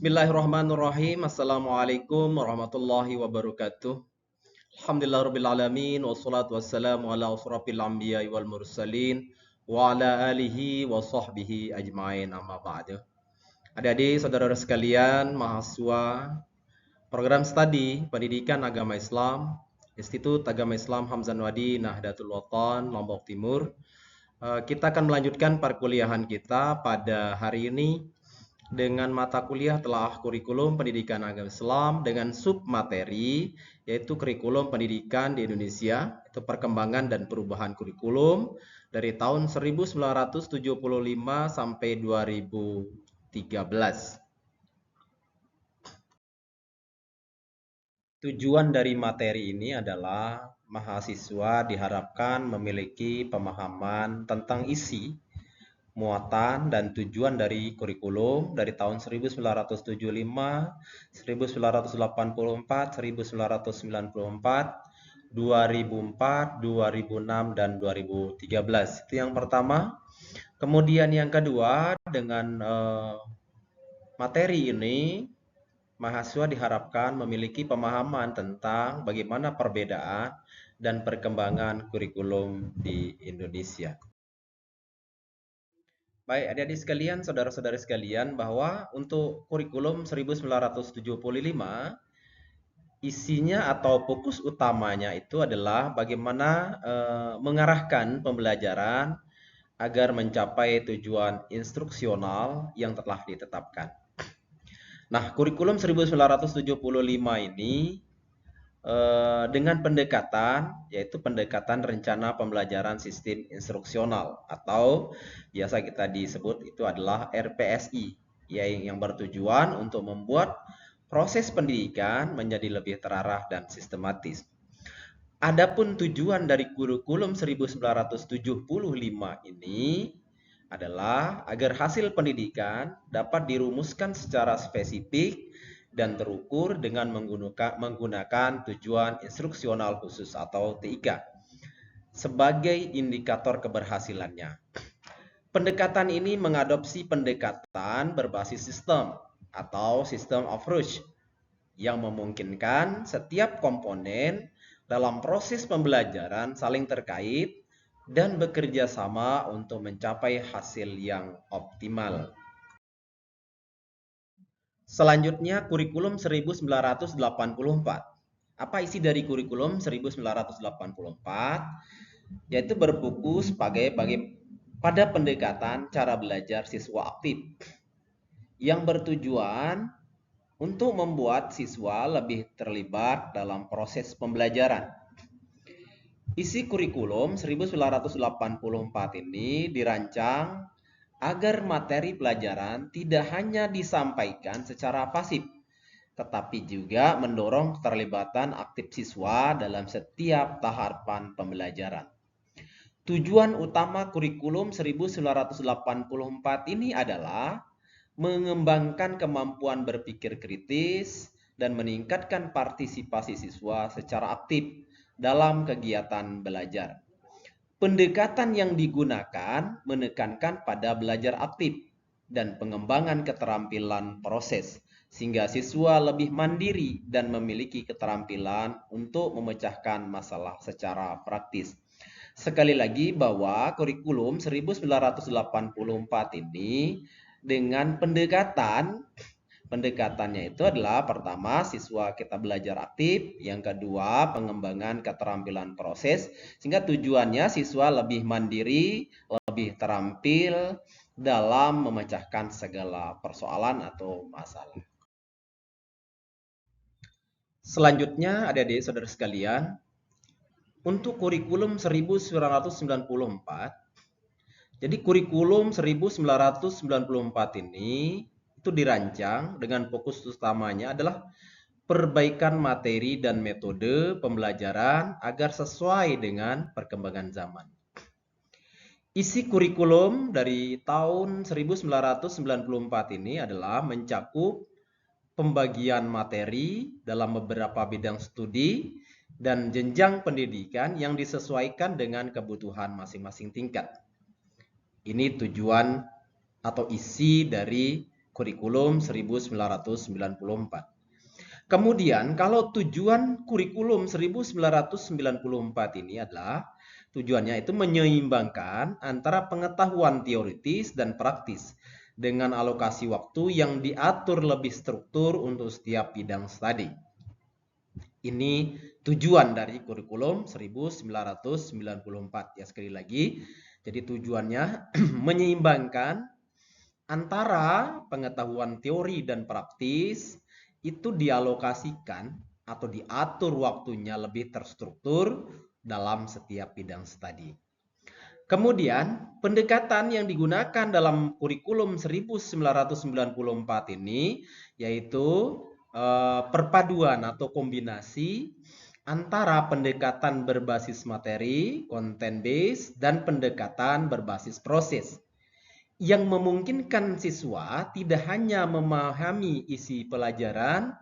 Bismillahirrahmanirrahim. Assalamualaikum warahmatullahi wabarakatuh. Alhamdulillahirrabbilalamin. Wassalatu wassalamu ala asrafil anbiya wal mursalin. Wa ala alihi wa sahbihi ajma'in amma ba'du. Adik-adik, saudara-saudara sekalian, mahasiswa program studi Pendidikan Agama Islam, Institut Agama Islam Hamzan Wadi Nahdlatul Watan, Lombok Timur. Kita akan melanjutkan perkuliahan kita pada hari ini dengan mata kuliah telah kurikulum pendidikan agama Islam dengan submateri yaitu kurikulum pendidikan di Indonesia, itu perkembangan dan perubahan kurikulum dari tahun 1975 sampai 2013. Tujuan dari materi ini adalah mahasiswa diharapkan memiliki pemahaman tentang isi, muatan dan tujuan dari kurikulum dari tahun 1975, 1984, 1994, 2004, 2006, dan 2013. Itu yang pertama. Kemudian yang kedua, dengan materi ini, mahasiswa diharapkan memiliki pemahaman tentang bagaimana perbedaan dan perkembangan kurikulum di Indonesia. Baik, adik-adik sekalian, saudara-saudari sekalian, bahwa untuk kurikulum 1975, isinya atau fokus utamanya itu adalah bagaimana mengarahkan pembelajaran agar mencapai tujuan instruksional yang telah ditetapkan. Nah, kurikulum 1975 ini dengan pendekatan, yaitu pendekatan rencana pembelajaran sistem instruksional atau biasa kita disebut itu adalah RPSI, yang bertujuan untuk membuat proses pendidikan menjadi lebih terarah dan sistematis. Adapun tujuan dari kurikulum 1975 ini adalah agar hasil pendidikan dapat dirumuskan secara spesifik dan terukur dengan menggunakan tujuan instruksional khusus atau TIK sebagai indikator keberhasilannya. Pendekatan ini mengadopsi pendekatan berbasis sistem atau system approach yang memungkinkan setiap komponen dalam proses pembelajaran saling terkait dan bekerja sama untuk mencapai hasil yang optimal. Selanjutnya, kurikulum 1984. Apa isi dari kurikulum 1984? Yaitu berfokus pada pendekatan cara belajar siswa aktif yang bertujuan untuk membuat siswa lebih terlibat dalam proses pembelajaran. Isi kurikulum 1984 ini dirancang agar materi pelajaran tidak hanya disampaikan secara pasif, tetapi juga mendorong keterlibatan aktif siswa dalam setiap tahapan pembelajaran. Tujuan utama kurikulum 1984 ini adalah mengembangkan kemampuan berpikir kritis dan meningkatkan partisipasi siswa secara aktif dalam kegiatan belajar. Pendekatan yang digunakan menekankan pada belajar aktif dan pengembangan keterampilan proses, sehingga siswa lebih mandiri dan memiliki keterampilan untuk memecahkan masalah secara praktis. Sekali lagi bahwa kurikulum 1984 ini dengan pendekatannya itu adalah pertama siswa kita belajar aktif, yang kedua pengembangan keterampilan proses, sehingga tujuannya siswa lebih mandiri, lebih terampil dalam memecahkan segala persoalan atau masalah. Selanjutnya, adik-adik saudara sekalian, untuk kurikulum 1994, jadi kurikulum 1994 ini itu dirancang dengan fokus utamanya adalah perbaikan materi dan metode pembelajaran agar sesuai dengan perkembangan zaman. Isi kurikulum dari tahun 1994 ini adalah mencakup pembagian materi dalam beberapa bidang studi dan jenjang pendidikan yang disesuaikan dengan kebutuhan masing-masing tingkat. Ini tujuan atau isi dari kurikulum 1994. Kemudian kalau tujuan kurikulum 1994 ini adalah tujuannya itu menyeimbangkan antara pengetahuan teoritis dan praktis dengan alokasi waktu yang diatur lebih struktur untuk setiap bidang studi. Ini tujuan dari kurikulum 1994 ya, sekali lagi. Jadi tujuannya menyeimbangkan antara pengetahuan teori dan praktis itu dialokasikan atau diatur waktunya lebih terstruktur dalam setiap bidang studi. Kemudian, pendekatan yang digunakan dalam kurikulum 1994 ini yaitu perpaduan atau kombinasi antara pendekatan berbasis materi, content based, dan pendekatan berbasis proses yang memungkinkan siswa tidak hanya memahami isi pelajaran,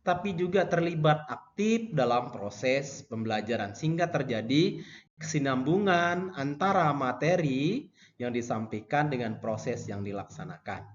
tapi juga terlibat aktif dalam proses pembelajaran sehingga terjadi kesinambungan antara materi yang disampaikan dengan proses yang dilaksanakan.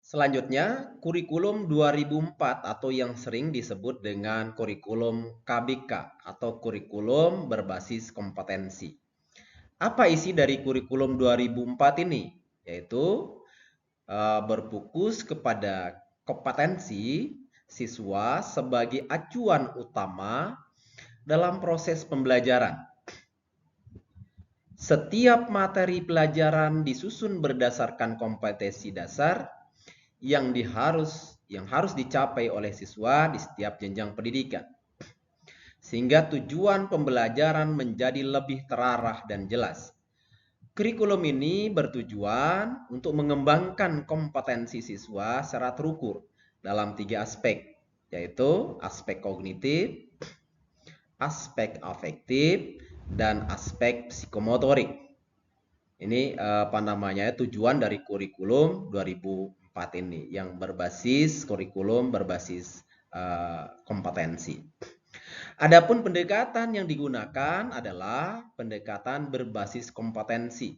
Selanjutnya, kurikulum 2004 atau yang sering disebut dengan kurikulum KBK atau kurikulum berbasis kompetensi. Apa isi dari kurikulum 2004 ini? Yaitu berfokus kepada kompetensi siswa sebagai acuan utama dalam proses pembelajaran. Setiap materi pelajaran disusun berdasarkan kompetensi dasar yang harus dicapai oleh siswa di setiap jenjang pendidikan. Sehingga tujuan pembelajaran menjadi lebih terarah dan jelas. Kurikulum ini bertujuan untuk mengembangkan kompetensi siswa secara terukur dalam 3 aspek, yaitu aspek kognitif, aspek afektif, dan aspek psikomotorik. Ini tujuan dari kurikulum 2004 ini yang berbasis kurikulum berbasis kompetensi. Adapun pendekatan yang digunakan adalah pendekatan berbasis kompetensi,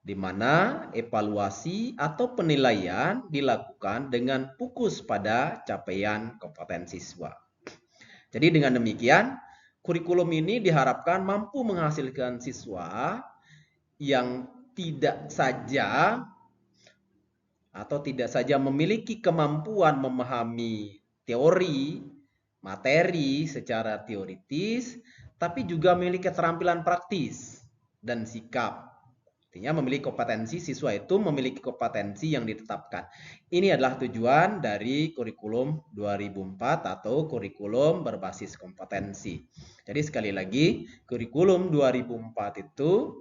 di mana evaluasi atau penilaian dilakukan dengan fokus pada capaian kompetensi siswa. Jadi dengan demikian, kurikulum ini diharapkan mampu menghasilkan siswa yang tidak saja memiliki kemampuan memahami teori, materi secara teoritis, tapi juga memiliki keterampilan praktis dan sikap. Artinya memiliki kompetensi, siswa itu memiliki kompetensi yang ditetapkan. Ini adalah tujuan dari kurikulum 2004 atau kurikulum berbasis kompetensi. Jadi sekali lagi, kurikulum 2004 itu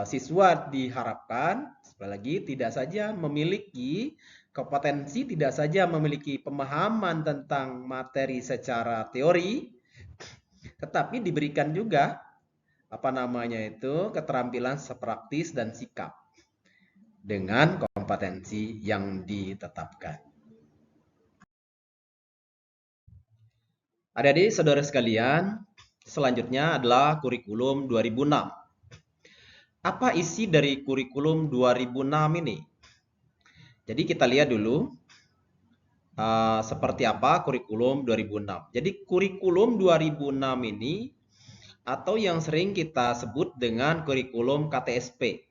siswa diharapkan sekali lagi tidak saja memiliki kompetensi, tidak saja memiliki pemahaman tentang materi secara teori, tetapi diberikan juga keterampilan praktis dan sikap dengan kompetensi yang ditetapkan. Adik-adik, saudara sekalian, selanjutnya adalah kurikulum 2006. Apa isi dari kurikulum 2006 ini? Jadi kita lihat dulu seperti apa kurikulum 2006. Jadi kurikulum 2006 ini atau yang sering kita sebut dengan kurikulum KTSP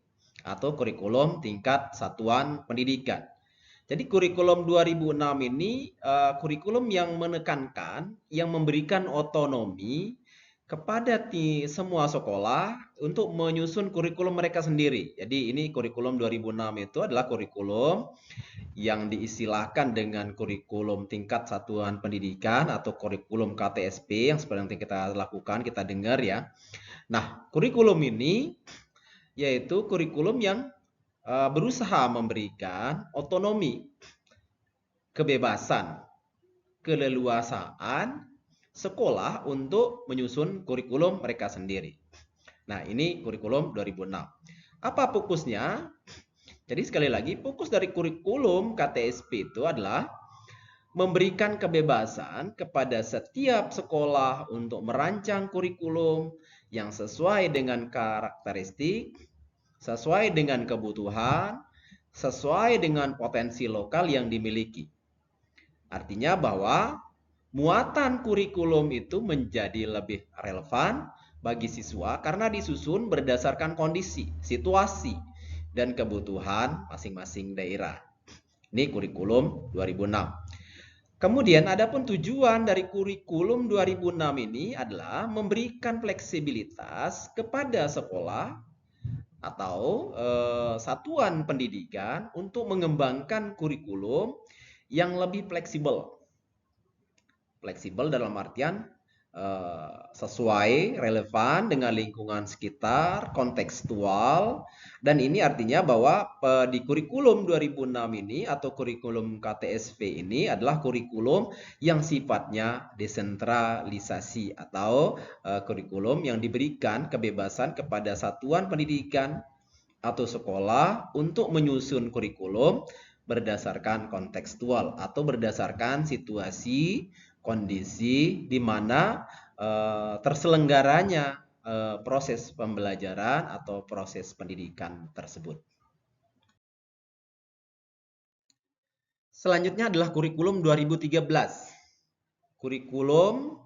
atau kurikulum tingkat satuan pendidikan. Jadi kurikulum 2006 ini kurikulum yang menekankan, yang memberikan otonomi kepada semua sekolah untuk menyusun kurikulum mereka sendiri. Jadi ini kurikulum 2006 itu adalah kurikulum yang diistilahkan dengan kurikulum tingkat satuan pendidikan atau kurikulum KTSP yang seperti yang kita lakukan, kita dengar ya. Nah, kurikulum ini yaitu kurikulum yang berusaha memberikan otonomi, kebebasan, keleluasaan sekolah untuk menyusun kurikulum mereka sendiri. Nah, ini kurikulum 2006. Apa fokusnya? Jadi sekali lagi, fokus dari kurikulum KTSP itu adalah memberikan kebebasan kepada setiap sekolah untuk merancang kurikulum yang sesuai dengan karakteristik, sesuai dengan kebutuhan, sesuai dengan potensi lokal yang dimiliki. Artinya bahwa muatan kurikulum itu menjadi lebih relevan bagi siswa karena disusun berdasarkan kondisi, situasi, dan kebutuhan masing-masing daerah. Ini kurikulum 2006. Kemudian adapun tujuan dari kurikulum 2006 ini adalah memberikan fleksibilitas kepada sekolah atau satuan pendidikan untuk mengembangkan kurikulum yang lebih fleksibel. Fleksibel dalam artian sesuai, relevan dengan lingkungan sekitar, kontekstual, dan ini artinya bahwa di kurikulum 2006 ini atau kurikulum KTSV ini adalah kurikulum yang sifatnya desentralisasi atau kurikulum yang diberikan kebebasan kepada satuan pendidikan atau sekolah untuk menyusun kurikulum berdasarkan kontekstual atau berdasarkan situasi kondisi di mana terselenggaranya proses pembelajaran atau proses pendidikan tersebut. Selanjutnya adalah kurikulum 2013. Kurikulum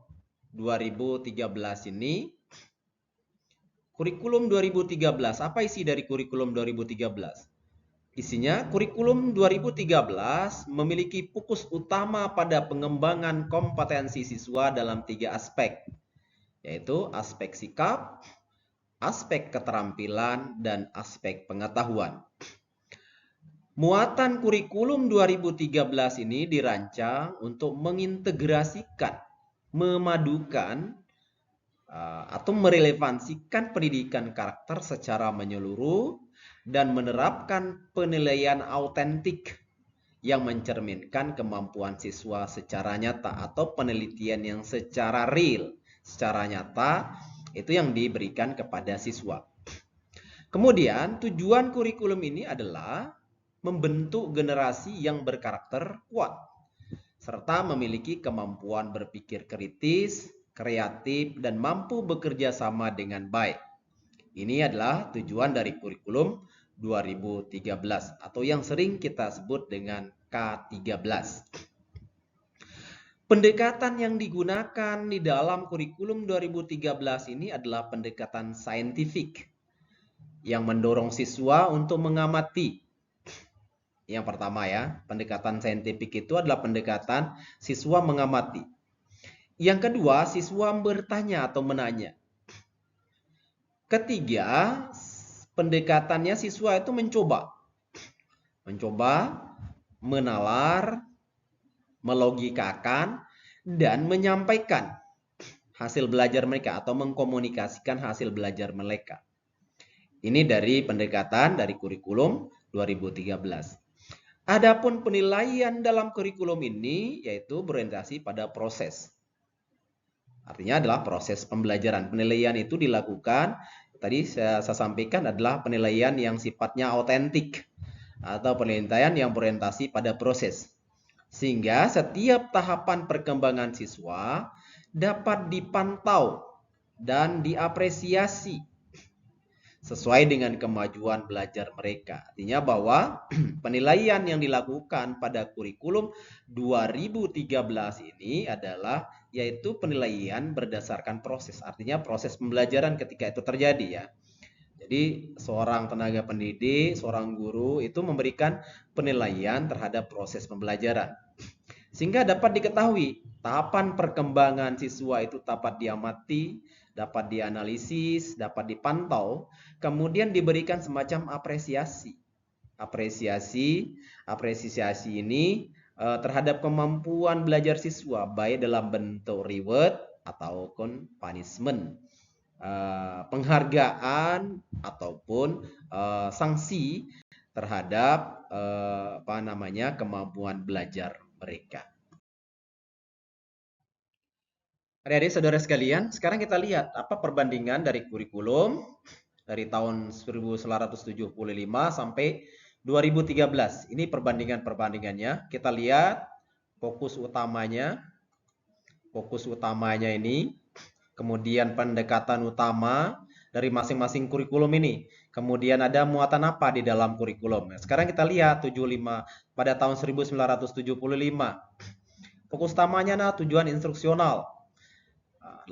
2013 ini, kurikulum 2013, apa isi dari kurikulum 2013? Isinya, kurikulum 2013 memiliki fokus utama pada pengembangan kompetensi siswa dalam 3 aspek, yaitu aspek sikap, aspek keterampilan, dan aspek pengetahuan. Muatan kurikulum 2013 ini dirancang untuk mengintegrasikan, memadukan, atau merelevansikan pendidikan karakter secara menyeluruh dan menerapkan penilaian autentik yang mencerminkan kemampuan siswa secara nyata atau penelitian yang secara real, secara nyata itu yang diberikan kepada siswa. Kemudian tujuan kurikulum ini adalah membentuk generasi yang berkarakter kuat serta memiliki kemampuan berpikir kritis, kreatif, dan mampu bekerja sama dengan baik. Ini adalah tujuan dari kurikulum 2013 atau yang sering kita sebut dengan K13. Pendekatan yang digunakan di dalam kurikulum 2013 ini adalah pendekatan saintifik yang mendorong siswa untuk mengamati. Yang pertama ya, pendekatan saintifik itu adalah pendekatan siswa mengamati. Yang kedua, siswa bertanya atau menanya. Ketiga, pendekatannya siswa itu mencoba, menalar, melogikakan, dan menyampaikan hasil belajar mereka atau mengkomunikasikan hasil belajar mereka. Ini dari pendekatan dari kurikulum 2013. Adapun penilaian dalam kurikulum ini yaitu berorientasi pada proses. Artinya adalah proses pembelajaran. Penilaian itu dilakukan, tadi saya sampaikan adalah penilaian yang sifatnya autentik atau penilaian yang berorientasi pada proses. Sehingga setiap tahapan perkembangan siswa dapat dipantau dan diapresiasi sesuai dengan kemajuan belajar mereka. Artinya bahwa penilaian yang dilakukan pada kurikulum 2013 ini adalah yaitu penilaian berdasarkan proses. Artinya proses pembelajaran ketika itu terjadi ya. Jadi seorang tenaga pendidik, seorang guru itu memberikan penilaian terhadap proses pembelajaran. Sehingga dapat diketahui tahapan perkembangan siswa itu dapat diamati, dapat dianalisis, dapat dipantau, kemudian diberikan semacam apresiasi. Apresiasi ini terhadap kemampuan belajar siswa baik dalam bentuk reward ataupun punishment. Penghargaan ataupun sanksi terhadap kemampuan belajar mereka. Adik-adik saudara sekalian, sekarang kita lihat apa perbandingan dari kurikulum dari tahun 1975 sampai 2013. Ini perbandingannya. Kita lihat fokus utamanya ini, kemudian pendekatan utama dari masing-masing kurikulum ini. Kemudian ada muatan apa di dalam kurikulum. Sekarang kita lihat 75 pada tahun 1975. Fokus utamanya adalah tujuan instruksional.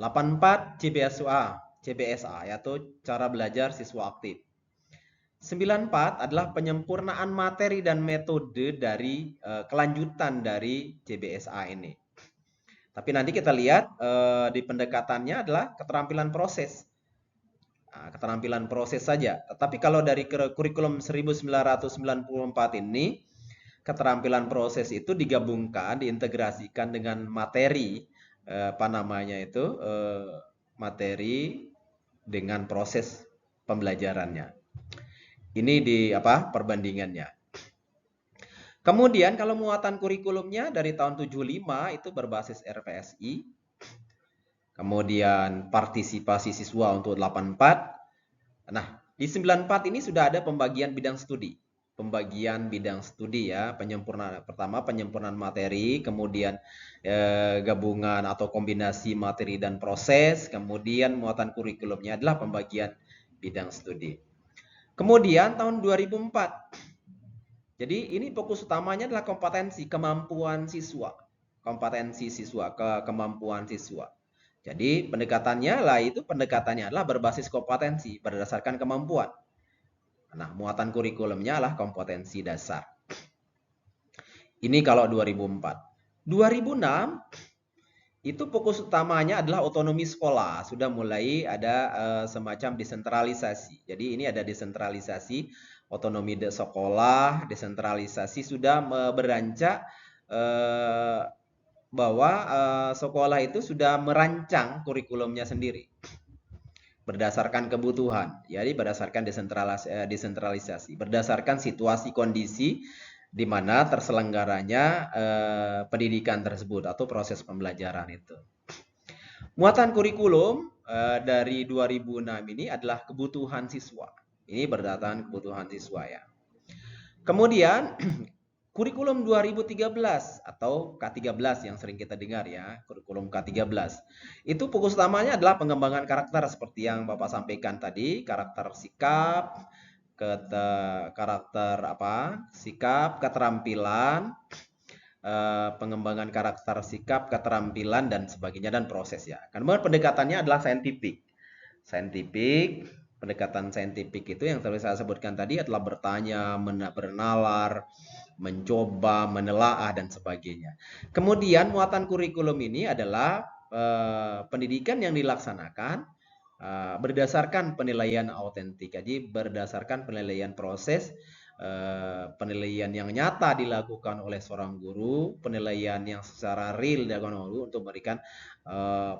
84 CBSA yaitu cara belajar siswa aktif. 94 adalah penyempurnaan materi dan metode dari kelanjutan dari CBSA ini. Tapi nanti kita lihat di pendekatannya adalah keterampilan proses. Keterampilan proses saja. Tetapi kalau dari kurikulum 1994 ini, keterampilan proses itu digabungkan, diintegrasikan dengan materi, materi dengan proses pembelajarannya. Ini di perbandingannya. Kemudian kalau muatan kurikulumnya dari tahun 75 itu berbasis RPSI. Kemudian partisipasi siswa untuk 84. Nah, di 94 ini sudah ada pembagian bidang studi. Pembagian bidang studi ya, penyempurnaan materi, kemudian gabungan atau kombinasi materi dan proses, kemudian muatan kurikulumnya adalah pembagian bidang studi. Kemudian tahun 2004. Jadi ini fokus utamanya adalah kemampuan siswa. Kemampuan siswa. Jadi pendekatannya adalah berbasis kompetensi berdasarkan kemampuan. Nah, muatan kurikulumnya adalah kompetensi dasar. Ini kalau 2004. 2006 itu fokus utamanya adalah otonomi sekolah. Sudah mulai ada semacam desentralisasi. Jadi ini ada desentralisasi, otonomi sekolah, desentralisasi sudah beranjak bahwa sekolah itu sudah merancang kurikulumnya sendiri berdasarkan kebutuhan. Jadi berdasarkan desentralisasi, berdasarkan situasi kondisi di mana terselenggaranya pendidikan tersebut atau proses pembelajaran itu. Muatan kurikulum dari 2006 ini adalah kebutuhan siswa. Ini berdasarkan kebutuhan siswa ya. Kemudian kurikulum 2013 atau K13 yang sering kita dengar ya, kurikulum K13. Itu fokus utamanya adalah pengembangan karakter seperti yang Bapak sampaikan tadi, karakter sikap, keterampilan, pengembangan karakter sikap, keterampilan dan sebagainya dan proses ya. Kemudian pendekatannya adalah saintifik. Pendekatan saintifik itu yang saya sebutkan tadi adalah bertanya, bernalar, mencoba, menelaah dan sebagainya. Kemudian muatan kurikulum ini adalah pendidikan yang dilaksanakan berdasarkan penilaian autentik. Jadi berdasarkan penilaian proses, penilaian yang nyata dilakukan oleh seorang guru, penilaian yang secara real dilakukan oleh guru untuk memberikan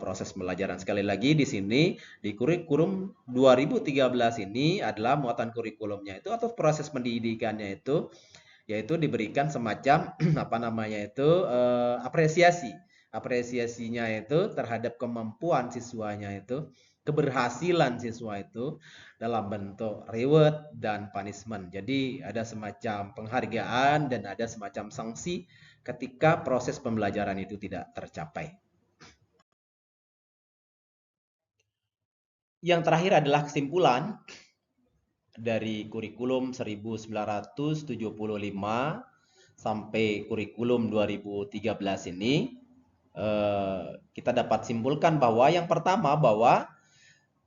proses pembelajaran. Sekali lagi di sini di kurikulum 2013 ini adalah muatan kurikulumnya itu atau proses pendidikannya itu yaitu diberikan semacam apresiasinya itu terhadap kemampuan siswanya itu, keberhasilan siswa itu dalam bentuk reward dan punishment. Jadi ada semacam penghargaan dan ada semacam sanksi ketika proses pembelajaran itu tidak tercapai. Yang terakhir adalah kesimpulan dari kurikulum 1975 sampai kurikulum 2013 ini, kita dapat simpulkan bahwa yang pertama bahwa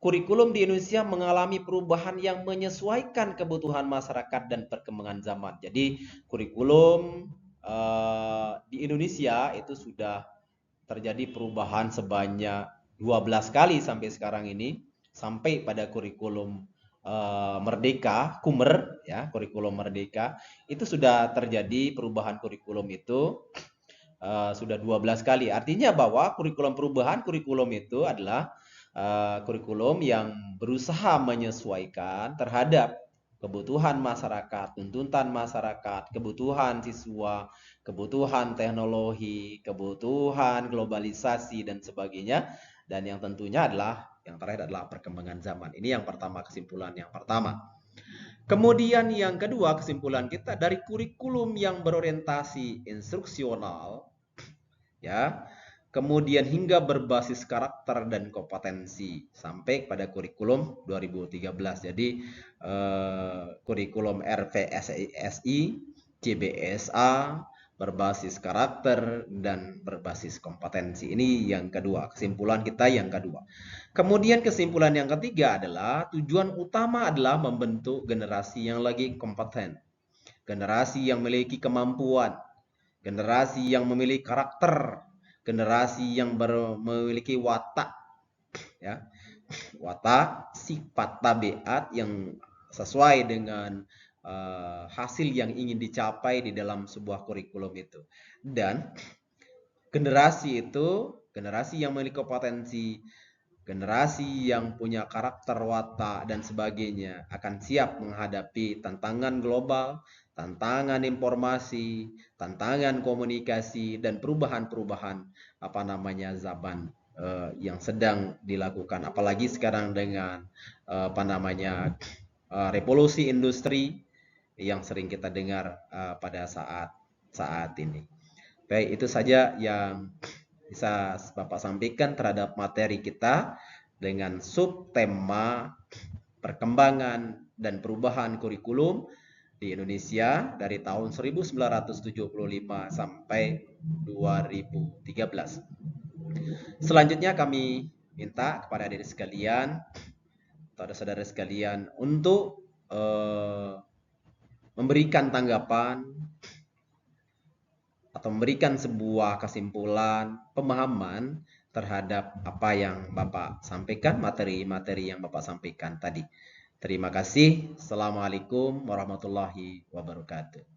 kurikulum di Indonesia mengalami perubahan yang menyesuaikan kebutuhan masyarakat dan perkembangan zaman. Jadi kurikulum di Indonesia itu sudah terjadi perubahan sebanyak 12 kali sampai sekarang ini, sampai pada kurikulum Merdeka, Kumer ya, kurikulum Merdeka itu sudah terjadi perubahan kurikulum itu sudah 12 kali. Artinya bahwa perubahan kurikulum itu adalah kurikulum yang berusaha menyesuaikan terhadap kebutuhan masyarakat, tuntutan masyarakat, kebutuhan siswa, kebutuhan teknologi, kebutuhan globalisasi dan sebagainya. Dan yang tentunya yang terakhir adalah perkembangan zaman. Ini yang pertama, kesimpulan yang pertama. Kemudian yang kedua, kesimpulan kita dari kurikulum yang berorientasi instruksional ya, kemudian hingga berbasis karakter dan kompetensi sampai pada kurikulum 2013. Jadi kurikulum RVSI, CBSA, berbasis karakter dan berbasis kompetensi. Ini yang kedua, kesimpulan kita yang kedua. Kemudian kesimpulan yang ketiga adalah tujuan utama adalah membentuk generasi yang lagi kompeten, generasi yang memiliki kemampuan, generasi yang memiliki karakter, generasi yang memiliki watak, ya, watak, sifat, tabiat yang sesuai dengan hasil yang ingin dicapai di dalam sebuah kurikulum itu. Dan generasi itu, generasi yang memiliki potensi, generasi yang punya karakter, watak, dan sebagainya akan siap menghadapi tantangan global, tantangan informasi, tantangan komunikasi, dan perubahan-perubahan zaman yang sedang dilakukan. Apalagi sekarang dengan revolusi industri yang sering kita dengar pada saat ini. Baik, itu saja yang bisa Bapak sampaikan terhadap materi kita dengan subtema perkembangan dan perubahan kurikulum di Indonesia dari tahun 1975 sampai 2013. Selanjutnya kami minta kepada adik sekalian atau saudara sekalian untuk memberikan tanggapan atau memberikan sebuah kesimpulan, pemahaman terhadap apa yang Bapak sampaikan, materi-materi yang Bapak sampaikan tadi. Terima kasih. Assalamualaikum warahmatullahi wabarakatuh.